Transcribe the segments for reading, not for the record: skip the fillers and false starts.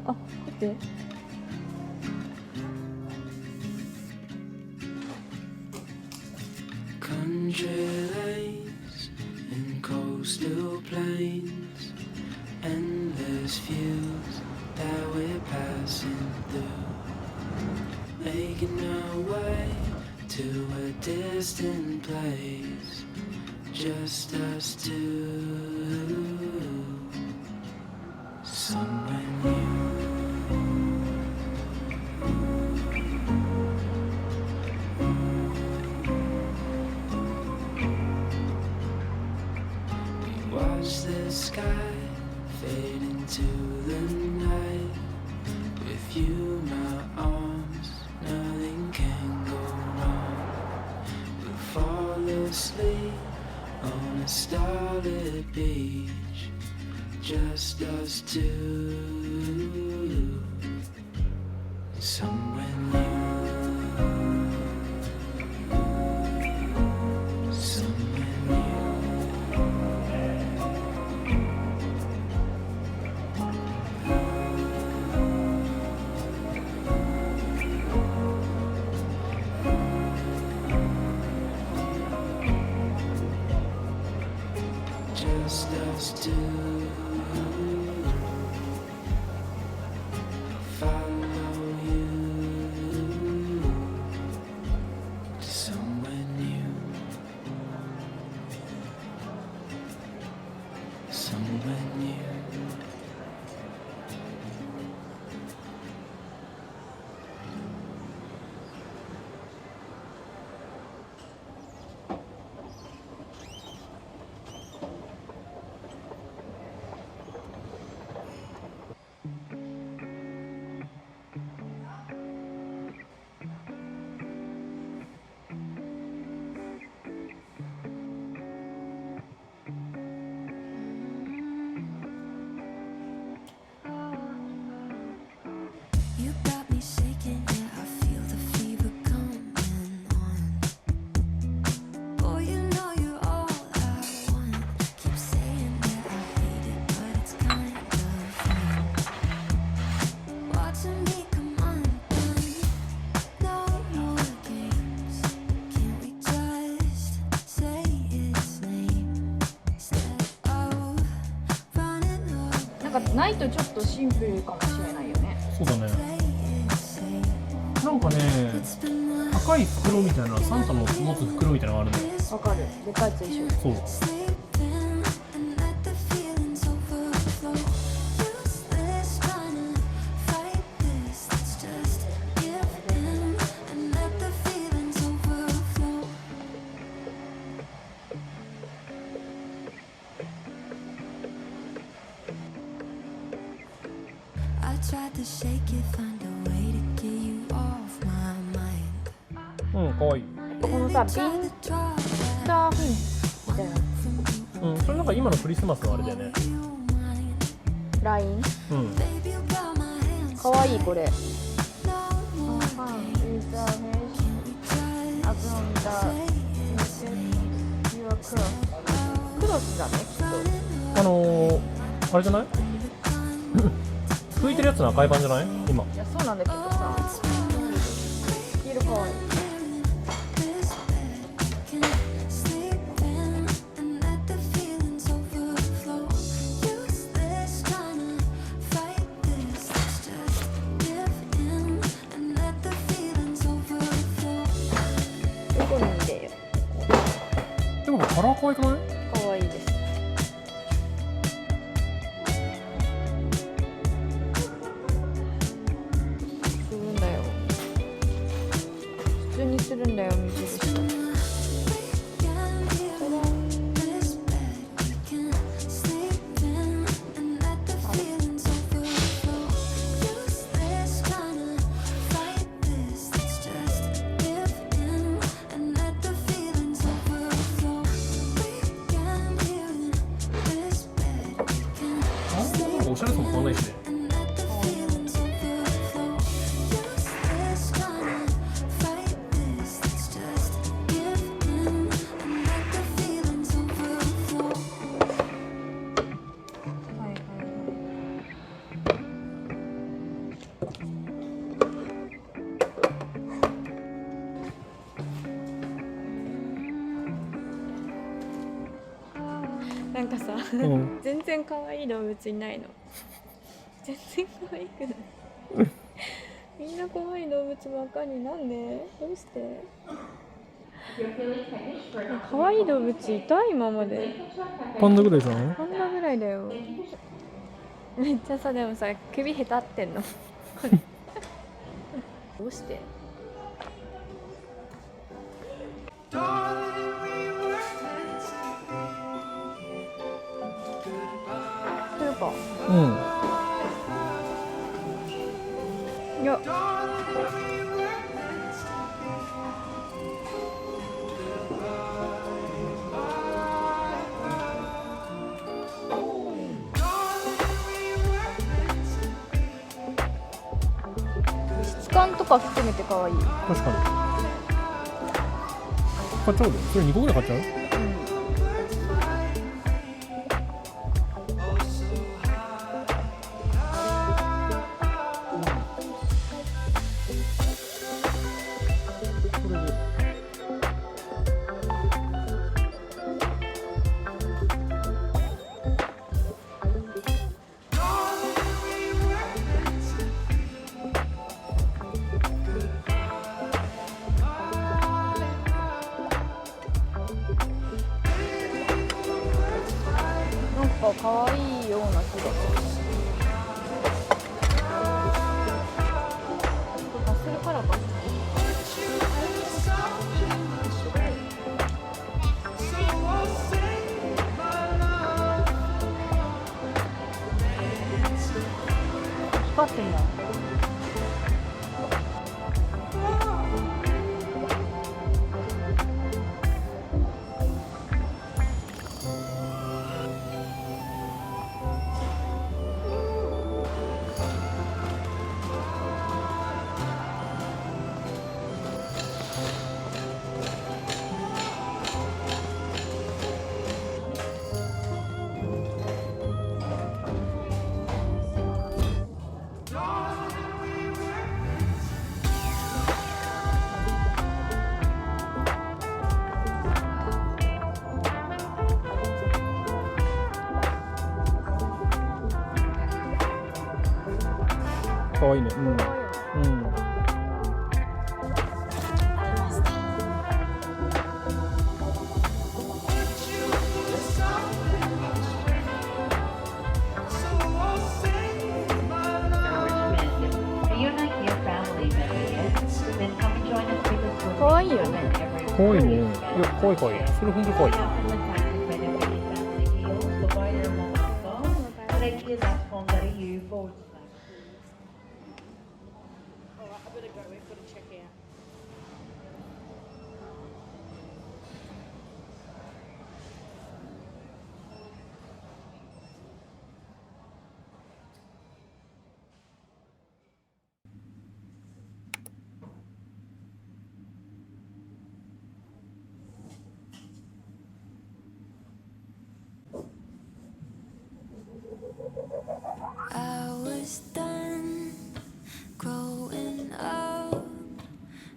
あ、見て。Country lanes and coastal plains, endless views that we're passing through, making our way to a distant place, just us two, somewhere new. Watch the sky fade into the night. With you, my arms, nothing can go wrong. We'll fall asleep on a starlit beach, just us two, somewhere new. Somewhere new. Just us two. Follow you to somewhere new. Somewhere new. You got me shaking, yeah, I feel the fever coming on. Boy, you know you're all I want. Keep saying that I hate it, but it's kind of fun. Watching me come undone. No more games. Can't we just say its name instead of running away? なんかないとちょっとシンプルかもしれないよね。そうだね。なんかね、赤い袋みたいな、サンタの持つ袋みたいなのがあるのよ。わかる。でかいやつでしょ。そう。 Sleeping and let the feelings overflow. Useless trying to fight this. Let's just give in and let the feelings overflow. I tried to shake it, find a way to get you off my mind. うん、かわいい。このさ、ビン Tried to draw スターフィンみたいな from you. うん、それなんか今のクリスマスのあれだよね。 You mind. ライン。うん。 Baby, you got my hands. かわいいこれ。 No more. ファン、インターネーシ We tried ョン、アズオンダー、ユアクロス。クロスだね、きっあれじゃない拭いてるやつの赤い版じゃない今。と。いや、そうなんだけどさ。黄色かわいい。 this bed. Can sleep in and let the feelings overflow. Useless trying to fight this. Let's just give in and let the feelings overflow. どこに入れよ。でもカラー可愛くない？かわいいです。するんだよ。普通にするんだよ、無印。 This bed. We can sleep in and let the feelings overflow. Useless trying to fight this. Let's just give in and let the feelings overflow. We can live in this bed. We can あんまなんかおしゃれさも変わんないしね。 and let the feelings overflow. Useless trying to fight this. Let's just give in and let the feelings overflow. はいはい。なんかさ、うん全然可愛い動物いないの。全然可愛くない。みんな可愛い動物ばっかり。なんで？どうして？可愛い動物いた今まで。パンダぐらいじゃない？パンダぐらいだよ。めっちゃさ、でもさ、首へたってんの。どうして？来るか。うんいや。質感とか含めて可愛い。確かに買っちゃうで。それ2個ぐらい買っちゃう？なんか可愛いような気がする。パステルカラーか。光ってんだ。かわいいね。うんうん可愛いよね。かわいいね。いや、かわいいかわいい。それほんとかわいい。I was done growing up,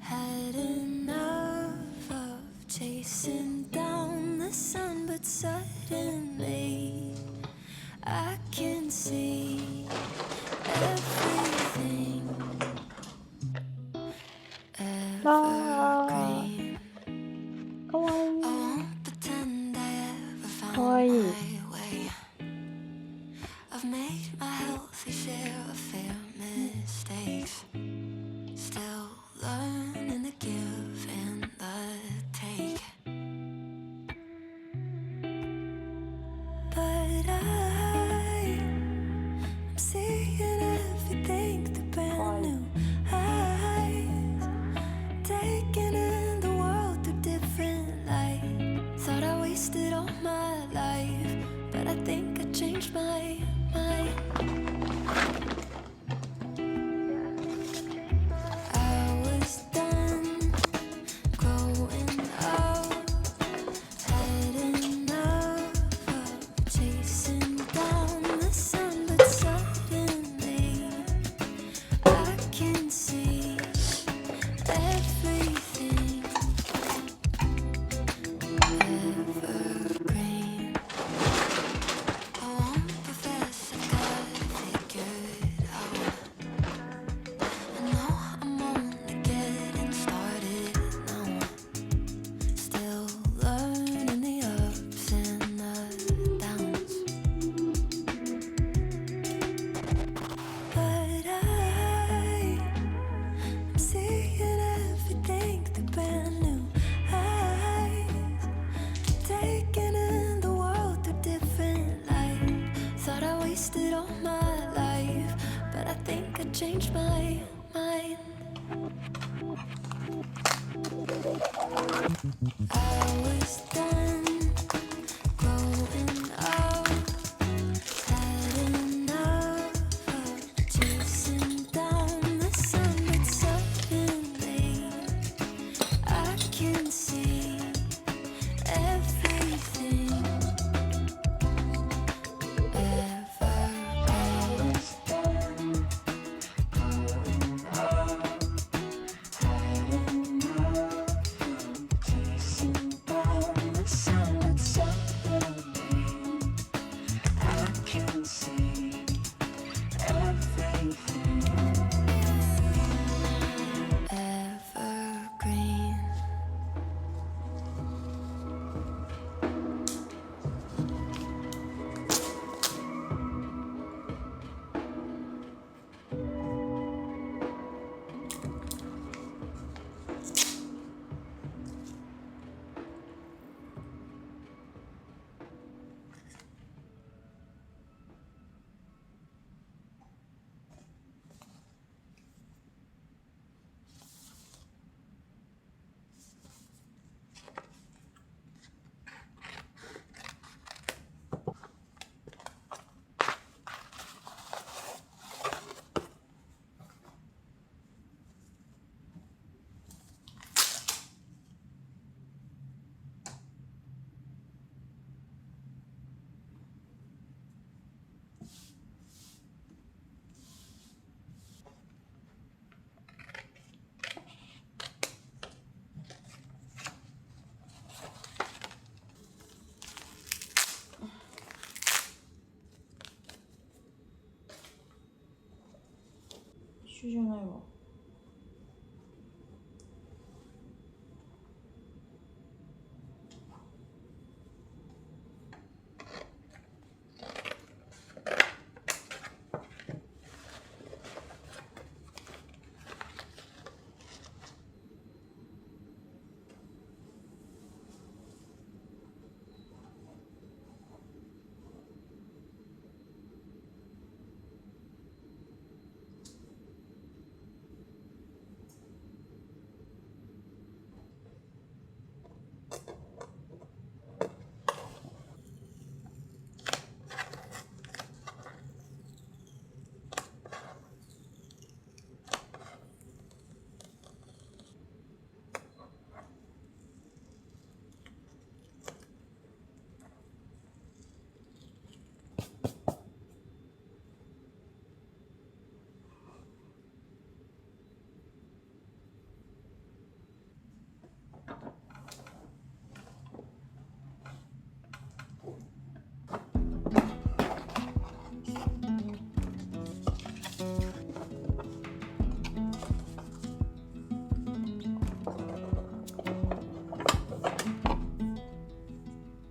had enough of chasing down the sun, but suddenly I can see everything evergreen. 可愛い。 I won't pretend I ever found 可愛い。 my way. I've made my healthy share of fair mistakes. Still learning the give and the take. But I'm seeing everything through brand new eyes. Taking in the world through different light. Thought I wasted all my life, but I think I changed my mind. I was done growing up, had enough of chasing down the sun, but suddenly I can see everything evergreen. wasted all my life, but I think I changed my mind. I was done growing up, had enough of chasing down the sun, but suddenly I can see everything. Evergreen.一緒じゃないわ。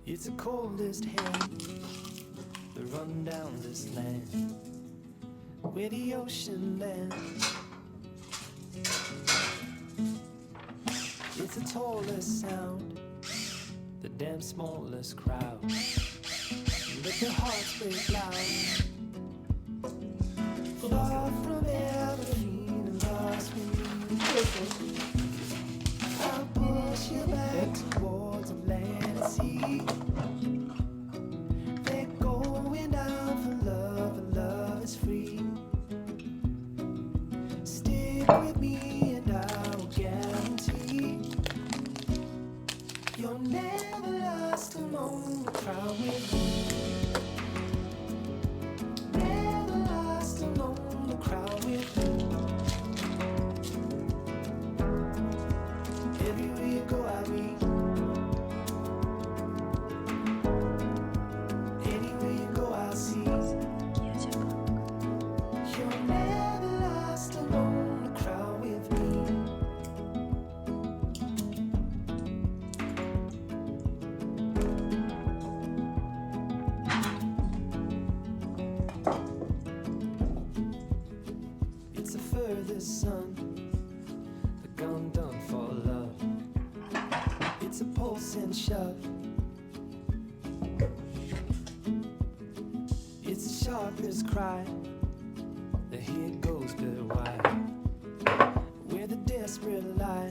It's the coldest hand that run down this land where the ocean lands. It's the tallest sound, the damn smallest crowd. Let your hearts break loud. Far from ever feeling lost with you. I'll push you back towards the land and sea. They're going down for love, and love is free. Stick with me and I will guarantee you'll never last among the crowd with me. Never last among the crowd with me. Everywhere you go, I'll be. Anywhere you go, I'll see. You'll never last among the crowd with me. It's the furthest sun, the gun done for love. It's a pulse and shove. It's a sharpest cry. The hit goes good wide, where the desperate lie.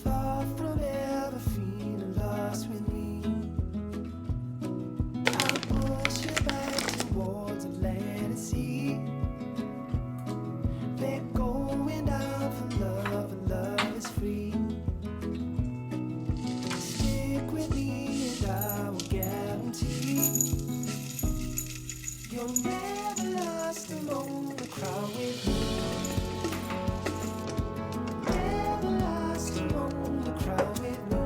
Far from ever feeling lost with me, I'll push you back towards the land and sea. They're going down for love, and love is free. Stick with me and I will guarantee you'll never lost among the crowd with me. Never lost among the crowd with me.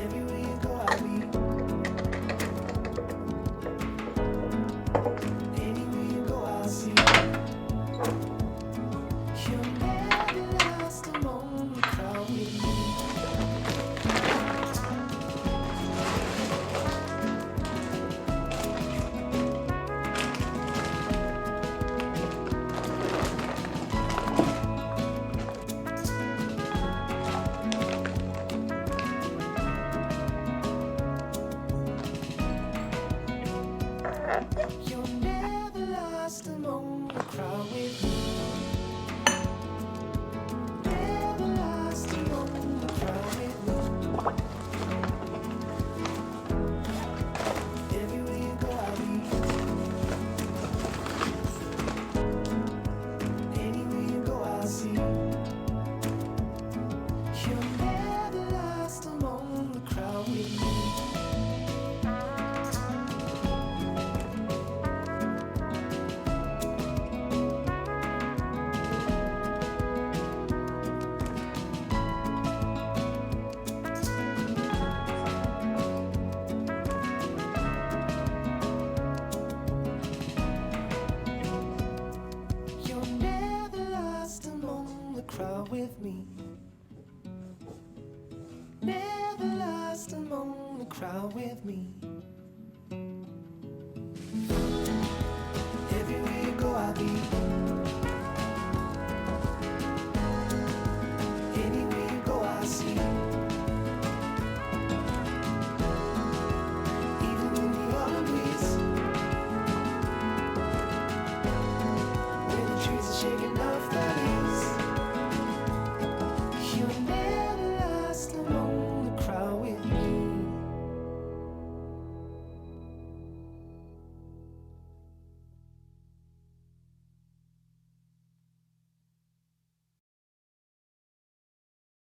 Everywhere you go, I'll be. Anywhere you go, I'll see. You're never lost among the crowd with me. You're never lost among the crowd with me. Never lost among the crowd with me. Everywhere you go, I'll be. Anywhere you go, I'll see. You're never lost among the crowd with me. You're never lost among the crowd with me. Never lost among the crowd with me.